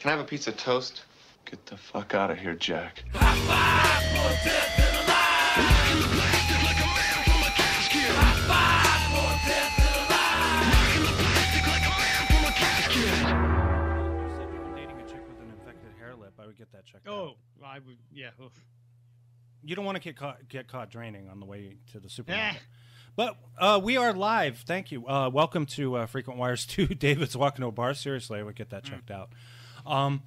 Can I have a piece of toast? Get the fuck out of here, Jack. I would get that checked out. Oh, I would. Yeah. Oof. You don't want to get caught draining on the way to the supermarket. But we are live. Thank you. Welcome to Frequent Wires 2. David's Walking to a Bar. Seriously, I would get that checked out. I'm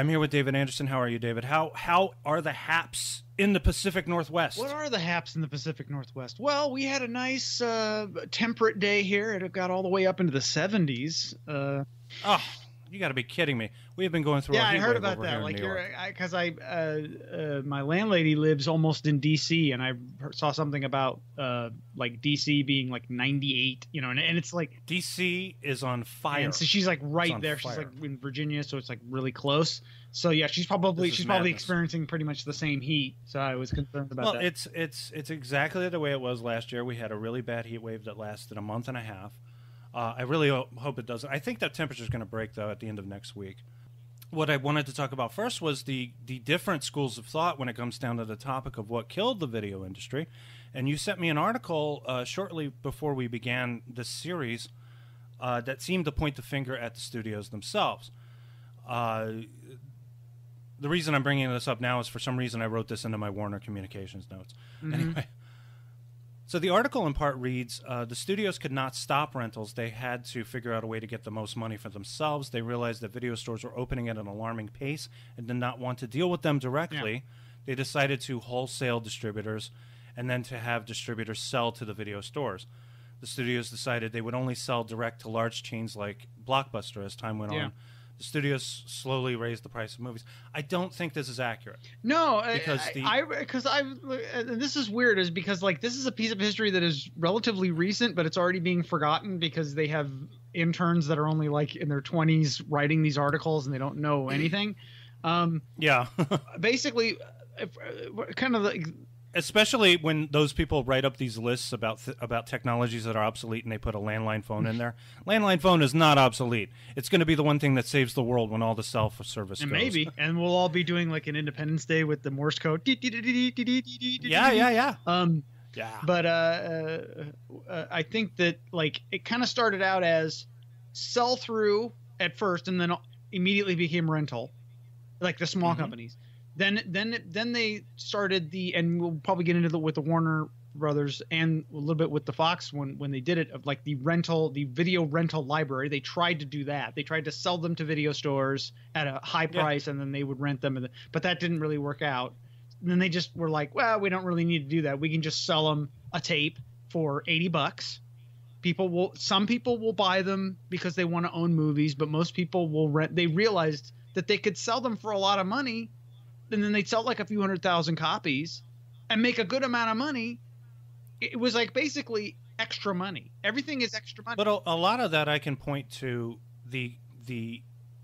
here with David Anderson. How are you, David? How are the haps in the Pacific Northwest? What are the haps in the Pacific Northwest? Well, we had a nice temperate day here. It got all the way up into the 70s. Oh, you got to be kidding me. We have been going through. Yeah, a heat I heard wave about over that. here Like, in New York. because my landlady lives almost in D.C. and I saw something about like D.C. being like 98. You know, and it's like D.C. is on fire. And so she's like right there. Fire. She's like in Virginia, so it's like really close. So yeah, she's probably experiencing pretty much the same heat. So I was concerned about that. Well, it's exactly the way it was last year. We had a really bad heat wave that lasted a month and a half. I really hope it doesn't. I think that temperature is going to break, though, at the end of next week. What I wanted to talk about first was the different schools of thought when it comes down to the topic of what killed the video industry. And you sent me an article shortly before we began this series that seemed to point the finger at the studios themselves. The reason I'm bringing this up now is for some reason I wrote this into my Warner Communications notes. Mm-hmm. Anyway. So the article in part reads, the studios could not stop rentals. They had to figure out a way to get the most money for themselves. They realized that video stores were opening at an alarming pace and did not want to deal with them directly. Yeah. They decided to wholesale distributors and then to have distributors sell to the video stores. The studios decided they would only sell direct to large chains like Blockbuster as time went on. The studios slowly raised the price of movies. I don't think this is accurate. No, because this is weird, is because like this is a piece of history that is relatively recent, but it's already being forgotten because they have interns that are only like in their 20s writing these articles and they don't know anything. Basically, kind of like. Especially when those people write up these lists about technologies that are obsolete and they put a landline phone in there. Landline phone is not obsolete. It's going to be the one thing that saves the world when all the self-service goes. Maybe. And we'll all be doing like an Independence Day with the Morse code. Yeah. But I think that like it kind of started out as sell-through at first and then immediately became rental, like the small companies. Then they started and we'll probably get into with the Warner Brothers and a little bit with the Fox when they did it, of like the video rental library. They tried to do that. They tried to sell them to video stores at a high price and then they would rent them. But that didn't really work out. And then they just were like, well, we don't really need to do that. We can just sell them a tape for $80. Some people will buy them because they want to own movies, but most people will rent. They realized that they could sell them for a lot of money. And then they'd sell like a few 100,000 copies and make a good amount of money. It was like basically extra money. Everything is extra money. But a lot of that I can point to the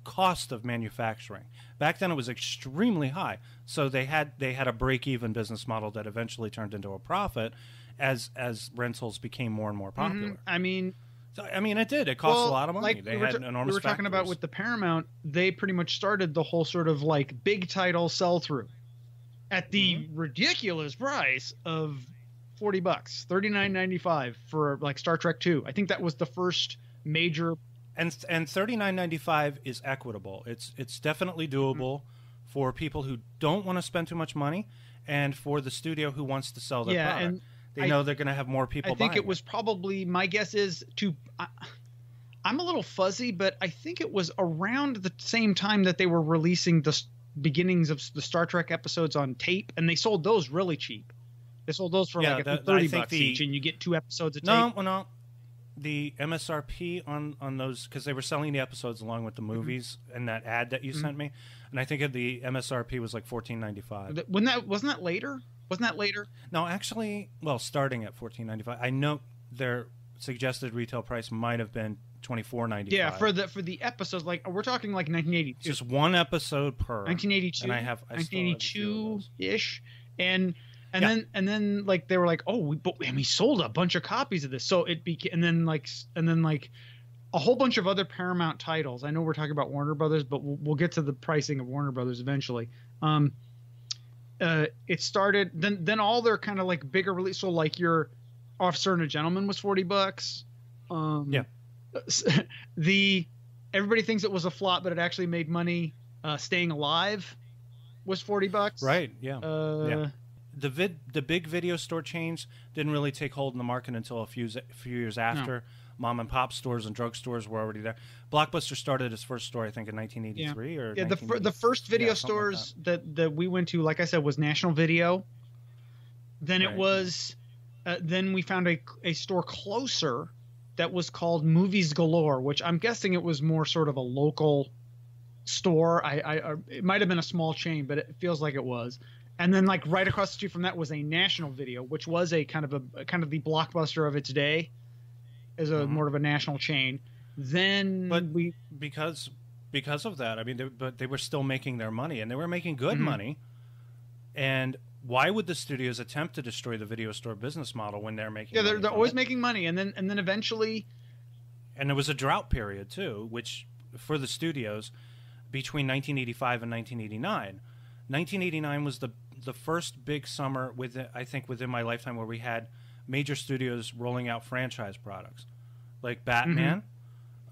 cost of manufacturing. Back then it was extremely high. So they had a break-even business model that eventually turned into a profit as rentals became more and more popular. It did. It cost a lot of money. Like they had enormous We were talking about with the Paramount, they pretty much started the whole sort of like big title sell-through at the ridiculous price of $40, $39.95 for like Star Trek 2. I think that was the first major. And $39.95 is equitable. It's definitely doable for people who don't want to spend too much money and for the studio who wants to sell their product. And they know they're going to have more people buying. I think it was probably, my guess is I'm a little fuzzy, but I think it was around the same time that they were releasing the beginnings of the Star Trek episodes on tape, and they sold those really cheap. They sold those for like $30 each, and you get 2 episodes of tape. No. The MSRP on those, because they were selling the episodes along with the movies and that ad that you sent me, and I think the MSRP was like $14.95. Wasn't that later? No, actually, starting at $14.95. I know their suggested retail price might have been $24.95. Yeah, for the episodes, like we're talking like 1982. It's just one episode per. 1982. And I 1982-ish, and then like they were like, oh, we sold a bunch of copies of this, so it became, and then a whole bunch of other Paramount titles. I know we're talking about Warner Brothers, but we'll get to the pricing of Warner Brothers eventually. It started then all their kind of like bigger release. So like your Officer and a Gentleman was $40. The everybody thinks it was a flop, but it actually made money. Staying Alive was $40. Right. Yeah. Yeah. The big video store chains didn't really take hold in the market until a few years after. No. Mom and pop stores and drugstores were already there. Blockbuster started its first store, I think, in 1983 or the first video stores like that we went to, like I said, was National Video. Then it was, then we found a store closer that was called Movies Galore, which I'm guessing it was more sort of a local store. It might have been a small chain, but it feels like it was. And then like right across the street from that was a National Video, which was a kind of the Blockbuster of its day. As a more of a national chain. Then because of that, I mean, but they were still making their money, and they were making good money. And why would the studios attempt to destroy the video store business model when they're making? Yeah, they're always making money, and then eventually. And there was a drought period too, which for the studios between 1985 and 1989. 1989 was the first big summer within my lifetime where we had major studios rolling out franchise products like Batman,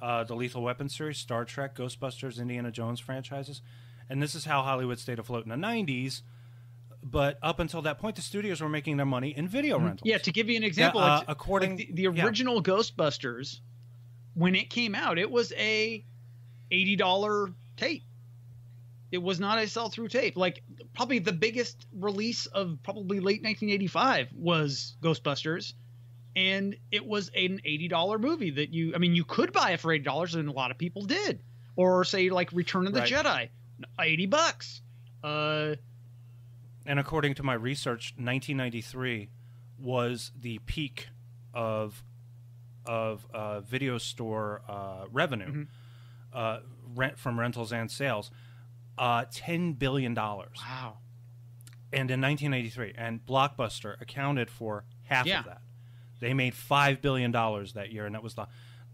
the Lethal Weapon series, Star Trek, Ghostbusters, Indiana Jones franchises. And this is how Hollywood stayed afloat in the 90s. But up until that point, the studios were making their money in video rentals. Yeah, to give you an example, the original Ghostbusters, when it came out, it was a $80 tape. It was not a sell-through tape. Like, probably the biggest release of probably late 1985 was Ghostbusters, and it was an $80 movie that you could buy it for $80, and a lot of people did. Or say like Return of the Jedi, $80. And according to my research, 1993 was the peak of video store revenue, rent from rentals and sales. $10 billion. Wow. And in 1983, and Blockbuster accounted for half of that. They made $5 billion that year, and that was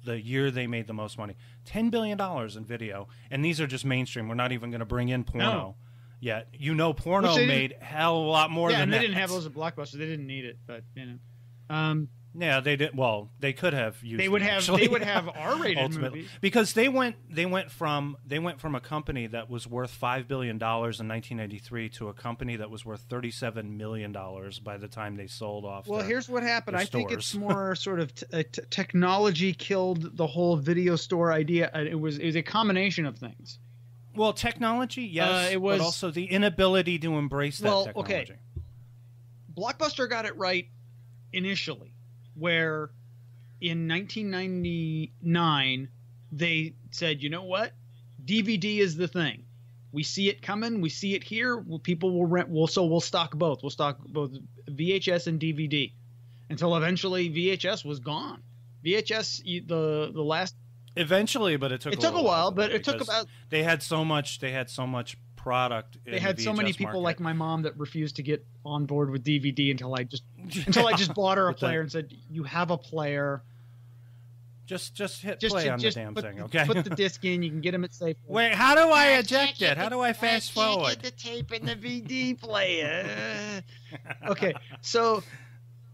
the year they made the most money. $10 billion in video, and these are just mainstream. We're not even going to bring in porno yet. Porno made hell of a lot more than that. Yeah, and they didn't have those at Blockbuster. They didn't need it, but, yeah, they did. Well, they could have used. They would have R-rated movies because they went from a company that was worth $5 billion in 1993 to a company that was worth $37 million by the time they sold off. Well, here's what happened. I think it's more sort of technology killed the whole video store idea. It was a combination of things. Well, technology, yes, it was, but also the inability to embrace that technology. Okay. Blockbuster got it right initially. Where in 1999 they said, you know what, DVD is the thing. We see it coming. We see it here. People will rent. So we'll stock both. We'll stock both VHS and DVD until eventually VHS was gone. VHS, the last. Eventually, but it took a while. But it took about. They had so much product. They had so many people like my mom that refused to get on board with DVD until I just bought her a player and said, "You have a player. Just hit play on the damn thing, okay? Put the disc in. You can get them at Safeway." Wait, how do I eject it? How do I fast forward? Get the tape in the VD player. Okay, so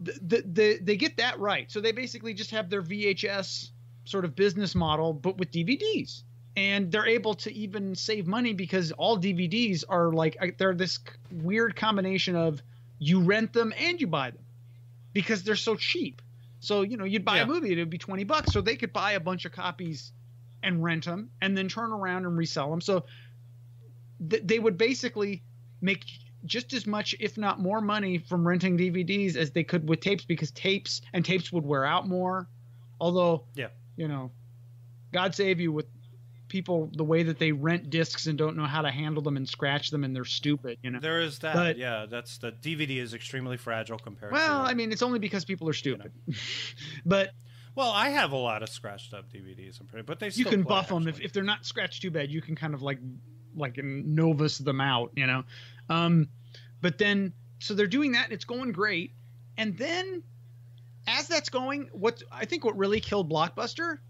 they get that right. So they basically just have their VHS sort of business model, but with DVDs. And they're able to even save money because all DVDs are like, they're this weird combination of you rent them and you buy them because they're so cheap. So, you'd buy a movie, it would be $20. So they could buy a bunch of copies and rent them and then turn around and resell them. So they would basically make just as much, if not more money from renting DVDs as they could with tapes, because tapes would wear out more. Although, God save you with people, the way that they rent discs and don't know how to handle them and scratch them, and they're stupid. There is that. But, that's the DVD is extremely fragile compared. Well, I mean, it's only because people are stupid. But I have a lot of scratched up DVDs. But they still you can buff them if they're not scratched too bad. You can kind of like Novus them out, But then, so they're doing that, and it's going great. And then, as that's going, what really killed Blockbuster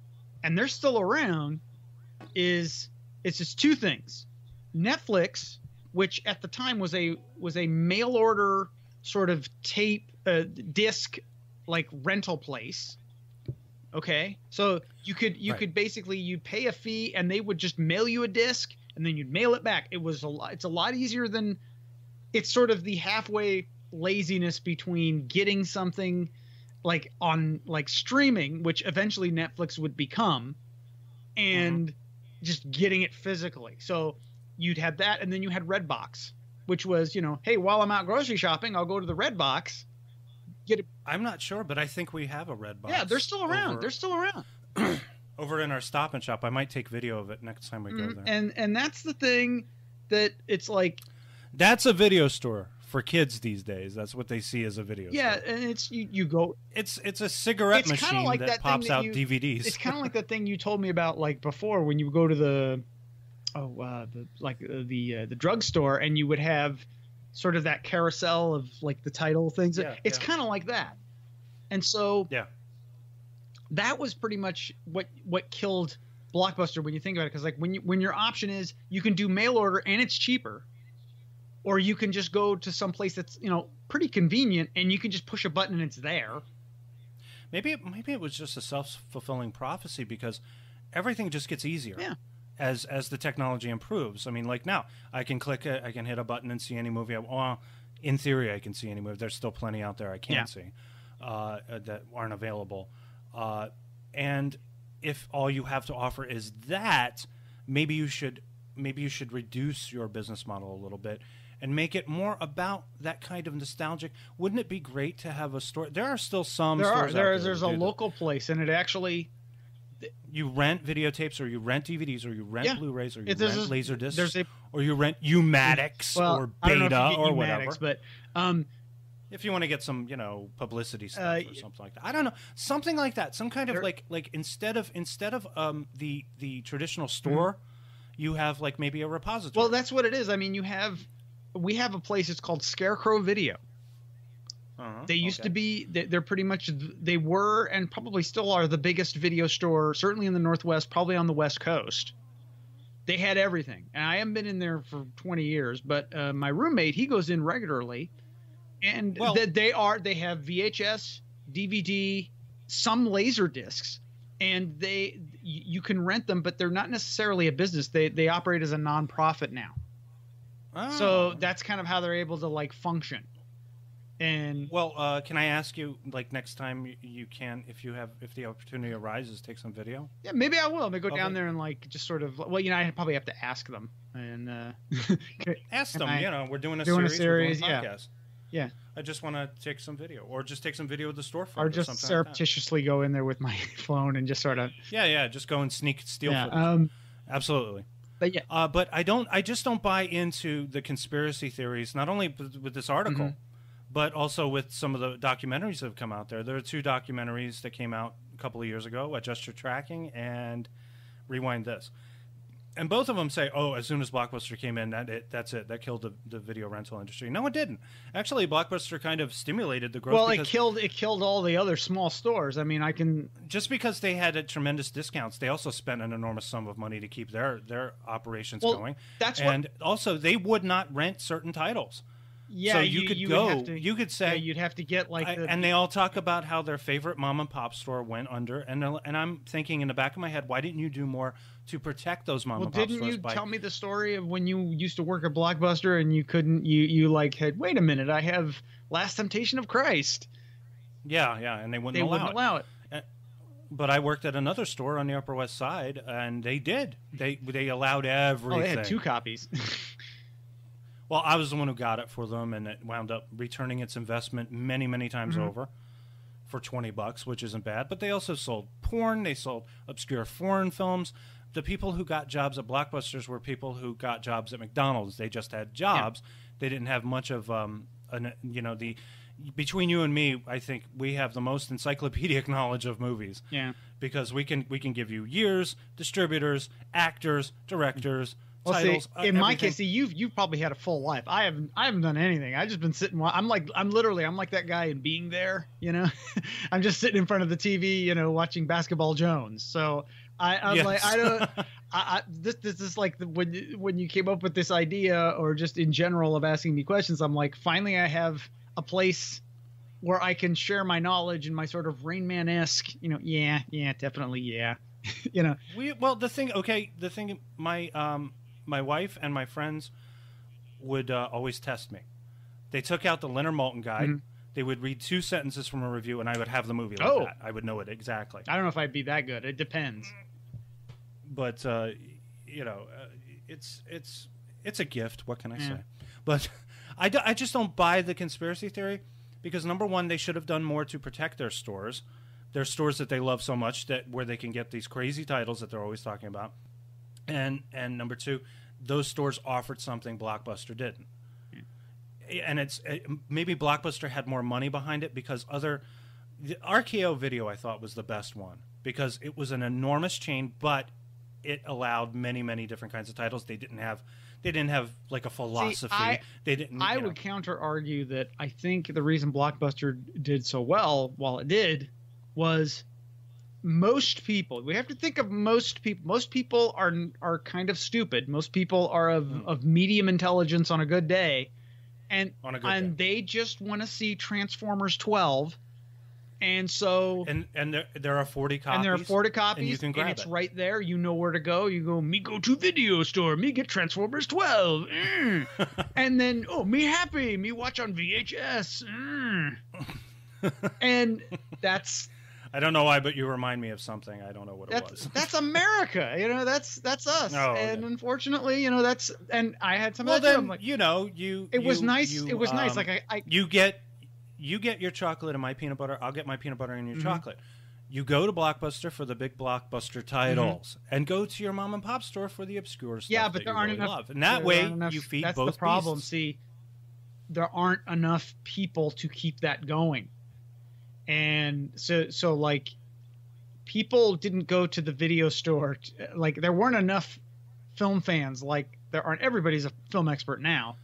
and they're still around, it's just two things. Netflix, which at the time was a mail order sort of tape disc like rental place. Okay, so you could basically, you'd pay a fee and they would just mail you a disc and then you'd mail it back. It's a lot easier than, it's sort of the halfway laziness between getting something like on like streaming, which eventually Netflix would become, and just getting it physically. So you'd have that, and then you had Redbox, which was, hey, while I'm out grocery shopping, I'll go to the Redbox. I'm not sure, but I think we have a Redbox. Yeah, they're still around. They're still around. Over in our Stop and Shop. I might take video of it next time we go there. And that's the thing, that it's like, that's a video store for kids these days. That's what they see as a video store. Yeah, and it's you go. It's a cigarette machine like that pops out DVDs. It's kind of like that thing you told me about like before, when you would go to the drugstore and you would have sort of that carousel of like the title things. Yeah, it's kind of like that. And so that was pretty much what killed Blockbuster when you think about it, because like when your option is you can do mail order and it's cheaper, or you can just go to some place that's pretty convenient and you can just push a button and it's there. Maybe it was just a self-fulfilling prophecy, because everything just gets easier. Yeah. As the technology improves. I mean, like now, I can click it, I can hit a button and see any movie. Well, in theory, I can see any movie. There's still plenty out there I can't see that aren't available. And if all you have to offer is that, maybe you should reduce your business model a little bit and make it more about that kind of nostalgic. Wouldn't it be great to have a store? There are still some stores. There's a local place, and it actually. You rent videotapes, or you rent DVDs, or you rent Blu-rays, or you rent Laserdiscs, or you rent U-Matics or Beta or whatever. But if you want to get some, publicity stuff or something like that, I don't know, something like that, some kind of like instead of the traditional store, you have like maybe a repository. Well, that's what it is. I mean, we have a place. It's called Scarecrow Video. They used to be, they're pretty much, they were and probably still are the biggest video store, certainly in the Northwest, probably on the West Coast. They had everything. And I haven't been in there for 20 years, but my roommate, he goes in regularly. And they have VHS, DVD, some laser discs, and you can rent them, but they're not necessarily a business. They operate as a nonprofit now. So that's kind of how they're able to like function. And can I ask you, like, next time you can, if the opportunity arises, take some video? Yeah, maybe I will. Maybe go down there and like just sort of. Well, I probably have to ask them and ask them. We're doing a series. We're doing a podcast. Yeah. I just want to take some video, or just take some video of the storefront, or just surreptitiously go in there with my phone and just sort of. Yeah, just go and steal footage. Absolutely. But yeah. But I just don't buy into the conspiracy theories. Not only with this article. But also with some of the documentaries that have come out there. There are 2 documentaries that came out a couple of years ago, Adjust Your Tracking and Rewind This. And both of them say, as soon as Blockbuster came in, that's it. That killed the video rental industry. No, it didn't. Actually, Blockbuster kind of stimulated the growth. Well, it killed all the other small stores. I mean, just because they had tremendous discounts, they also spent an enormous sum of money to keep their operations going. Also, they would not rent certain titles. Yeah, so you could say you'd have to get like and they all talk about how their favorite mom and pop store went under, and I'm thinking in the back of my head, why didn't you do more to protect those mom and pop stores? Didn't you tell me the story of when you used to work at Blockbuster and you couldn't you like had, wait a minute, I have Last Temptation of Christ. Yeah, and they wouldn't allow it. But I worked at another store on the Upper West Side, and they did. They allowed everything. They had 2 copies. Well, I was the one who got it for them, and it wound up returning its investment many, many times over for $20, which isn't bad. But they also sold porn. They sold obscure foreign films. The people who got jobs at Blockbusters were people who got jobs at McDonald's. They just had jobs. Yeah. They didn't have much of, between you and me, I think we have the most encyclopedic knowledge of movies. Yeah. Because we can give you years, distributors, actors, directors. Well, titles, see, in my case, you've probably had a full life. I haven't done anything. I've just been sitting. I'm like that guy in Being There. I'm just sitting in front of the TV, watching Basketball Jones. So I'm Yes. like, I don't. This is like when you came up with this idea, or just in general of asking me questions. I'm like, finally, I have a place where I can share my knowledge and my sort of Rain Man-esque, yeah, definitely, yeah, The thing, my wife and my friends would always test me. They took out the Leonard Maltin guide. Mm-hmm. They would read 2 sentences from a review, and I would have the movie like that. I would know it exactly. I don't know if I'd be that good. It depends. But it's a gift. What can I say? But I just don't buy the conspiracy theory, because number one, they should have done more to protect their stores that they love so much, that where they can get these crazy titles that they're always talking about, and number two, those stores offered something Blockbuster didn't. And maybe Blockbuster had more money behind it, because the RKO Video I thought was the best one, because it was an enormous chain, but it allowed many, many different kinds of titles. They didn't have like a philosophy. I would counter argue that I think the reason Blockbuster did so well while it did was most people. We have to think of most people. Most people are kind of stupid. Most people are of medium intelligence on a good day. And they just want to see Transformers 12, and so and there are 40 copies, and there are 40 copies, and you can grab it's it right there. You know where to go. You go, me go to video store, me get Transformers 12, and then me happy, me watch on VHS, and that's. I don't know why, but you remind me of something. I don't know what it was. That's America, that's us. And unfortunately, and I had some. Well, then, like, it was nice. It was nice. Like you get your chocolate and my peanut butter. I'll get my peanut butter and your chocolate. You go to Blockbuster for the big blockbuster titles, and go to your mom and pop store for the obscure stuff. Yeah, but there aren't really enough. Love. And that way, you feed that's both. That's the problem. Beasts. See, there aren't enough people to keep that going. And so like people didn't go to the video store. Like there weren't enough film fans. Like there aren't. Everybody's a film expert now.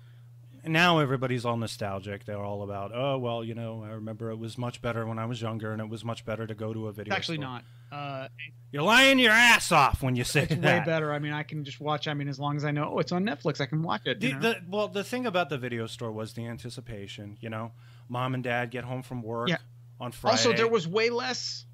And now everybody's all nostalgic. They're all about, I remember it was much better when I was younger, and it was much better to go to a video store. Actually not. You're lying your ass off when you say it's that. Way better. I mean, I can just watch. I mean, as long as I know, it's on Netflix, I can watch it. The thing about the video store was the anticipation. Mom and Dad get home from work. Yeah. On Friday. Also, there was way less.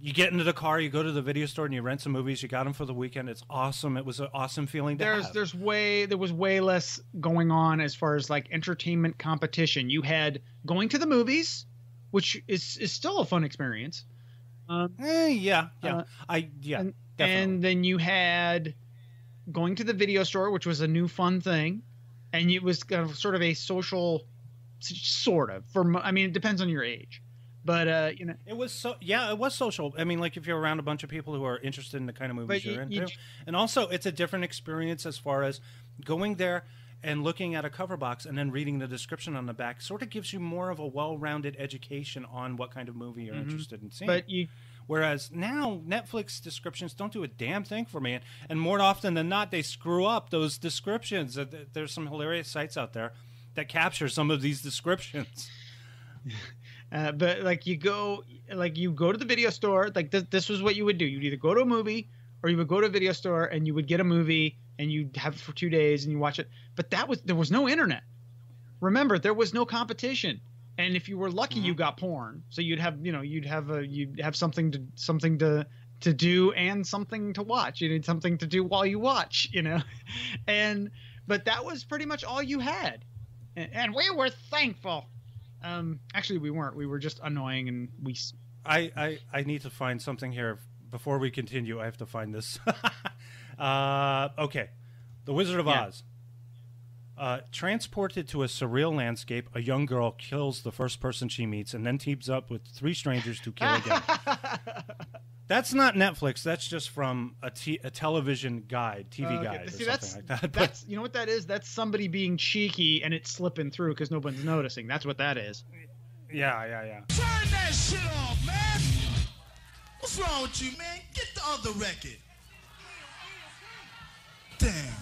You get into the car, you go to the video store, and you rent some movies. You got them for the weekend. It's awesome. It was an awesome feeling to have. There was way less going on as far as like entertainment competition. You had going to the movies, which is still a fun experience. Definitely. And then you had going to the video store, which was a new fun thing, and it was kind of sort of a social, sort of. It depends on your age. But it was it was social. I mean, like if you're around a bunch of people who are interested in the kind of movies you're into, and also it's a different experience as far as going there and looking at a cover box and then reading the description on the back. Sort of gives you more of a well-rounded education on what kind of movie you're interested in seeing. Whereas now Netflix descriptions don't do a damn thing for me, and more often than not, they screw up those descriptions. There's some hilarious sites out there that capture some of these descriptions. But like you go to the video store, like this was what you would do. You'd either go to a movie or you would go to a video store and you would get a movie and you'd have it for 2 days and you watch it. But there was no internet. Remember, there was no competition. And if you were lucky, you got porn. So you'd have something to do and something to watch. You need something to do while you watch, but that was pretty much all you had. And we were thankful. Actually, we weren't. We were just annoying, and we. I need to find something here before we continue. I have to find this. Okay, The Wizard of Oz. Transported to a surreal landscape, a young girl kills the first person she meets, and then teams up with 3 strangers to kill again. That's not Netflix. That's just from a television guide, TV guide, or something like that. That's you know what that is? That's somebody being cheeky and it's slipping through because nobody's noticing. That's what that is. Yeah. Turn that shit off, man. What's wrong with you, man? Get the other record. Damn.